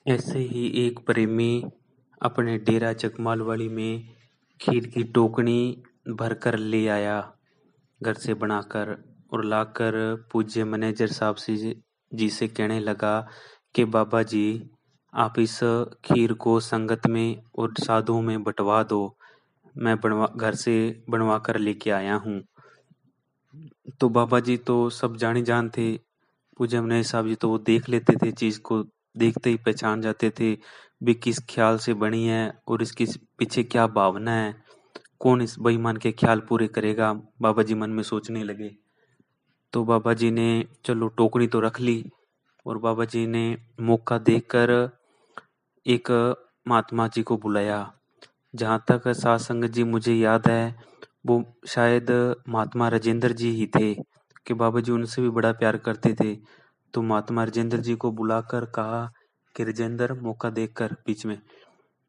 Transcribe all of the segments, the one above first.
ऐसे ही एक प्रेमी अपने डेरा जगमालवाड़ी में खीर की टोकनी भरकर ले आया घर से बनाकर और लाकर पूज्य मैनेजर साहब जी से कहने लगा कि बाबा जी आप इस खीर को संगत में और साधुओं में बंटवा दो। मैं घर से बनवा कर लेके आया हूँ। तो बाबा जी तो सब जानी जान थे। पूज्य मैनेजर साहब जी तो वो देख लेते थे, चीज को देखते ही पहचान जाते थे भी किस ख्याल से बनी है और इसके पीछे क्या भावना है, कौन इस बेईमान के ख्याल पूरे करेगा। बाबा जी मन में सोचने लगे। तो बाबा जी ने चलो टोकरी तो रख ली और बाबा जी ने मौका देखकर एक महात्मा जी को बुलाया। जहाँ तक साध संगत जी मुझे याद है वो शायद महात्मा राजेंद्र जी ही थे कि बाबा जी उनसे भी बड़ा प्यार करते थे। तो महात्मा राजेंद्र जी को बुलाकर कहा कि राजेंद्र मौका देखकर बीच में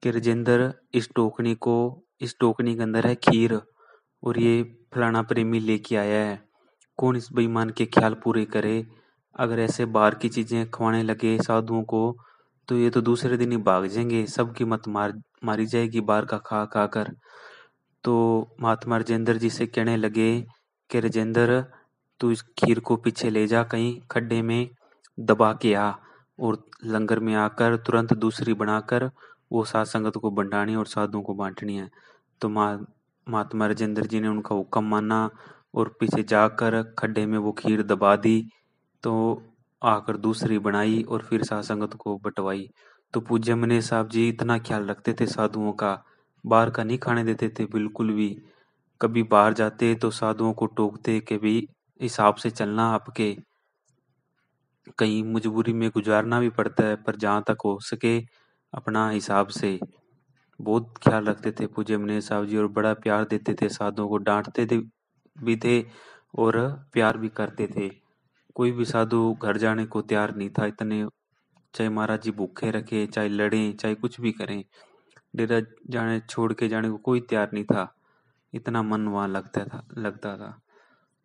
कि राजेंद्र इस टोकनी के अंदर है खीर और ये फलाना प्रेमी लेके आया है। कौन इस बेईमान के ख्याल पूरे करे। अगर ऐसे बाहर की चीजें खवाने लगे साधुओं को तो ये तो दूसरे दिन ही भाग जाएंगे, सबकी मत मारी जाएगी बाहर का खा खा कर। तो महात्मा राजेंद्र जी से कहने लगे कि राजेंद्र तू इस खीर को पीछे ले जा, कहीं खड्डे में दबा के आ और लंगर में आकर तुरंत दूसरी बनाकर वो साध संगत को बंटानी और साधुओं को बांटनी है। तो महात्मा राजेंद्र जी ने उनका हुक्म माना और पीछे जाकर खड्डे में वो खीर दबा दी। तो आकर दूसरी बनाई और फिर साध संगत को बंटवाई। तो पूज्य मने साहब जी इतना ख्याल रखते थे साधुओं का, बाहर का नहीं खाने देते थे बिल्कुल भी। कभी बाहर जाते तो साधुओं को टोकते कि भाई हिसाब से चलना, आपके कहीं मजबूरी में गुजारना भी पड़ता है पर जहाँ तक हो सके अपना हिसाब से। बहुत ख्याल रखते थे पूज्य मने साहब जी और बड़ा प्यार देते थे साधुओं को, डांटते थे भी थे और प्यार भी करते थे। कोई भी साधु घर जाने को तैयार नहीं था इतने, चाहे महाराज जी भूखे रखे, चाहे लड़े, चाहे कुछ भी करें, डेरा जाने छोड़ के जाने को कोई तैयार नहीं था। इतना मन वहां लगता था।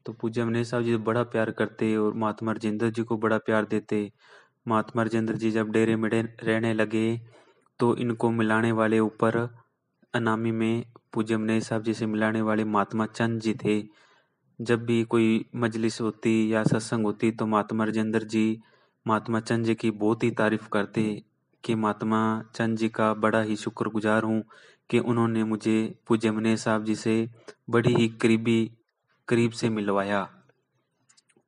तो पूज्य मनीष साहब जी बड़ा प्यार करते और महात्मा राजेंद्र जी को बड़ा प्यार देते। महात्मा राजेंद्र जी जब डेरे में रहने लगे तो इनको मिलाने वाले ऊपर अनामी में पूज्य मनीष साहब जी से मिलाने वाले महात्मा चंद जी थे। जब भी कोई मजलिस होती या सत्संग होती तो महात्मा राजेंद्र जी महात्मा चंद जी की बहुत ही तारीफ करते कि महात्मा चंद जी का बड़ा ही शुक्रगुजार हूँ कि उन्होंने मुझे पूज्य मनीष साहब जी से बड़ी ही करीब से मिलवाया।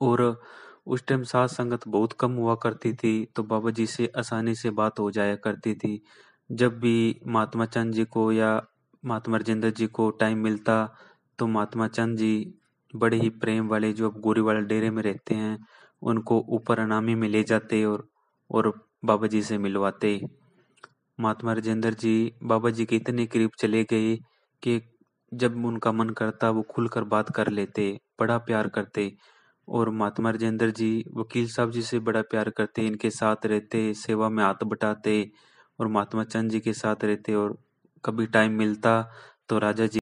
और उस टाइम साथ संगत बहुत कम हुआ करती थी तो बाबा जी से आसानी से बात हो जाया करती थी। जब भी महात्मा चंद जी को या महात्मा राजेंद्र जी को टाइम मिलता तो महात्मा चंद जी बड़े ही प्रेम वाले जो अब गोरी वाले डेरे में रहते हैं उनको ऊपर अनामी में ले जाते और बाबा जी से मिलवाते। महात्मा राजेंद्र जी बाबा जी के इतने करीब चले गए कि जब उनका मन करता वो खुलकर बात कर लेते, बड़ा प्यार करते। और महात्मा राजेंद्र जी वकील साहब जी से बड़ा प्यार करते, इनके साथ रहते, सेवा में हाथ बटाते और महात्मा चंद जी के साथ रहते। और कभी टाइम मिलता तो राजा जी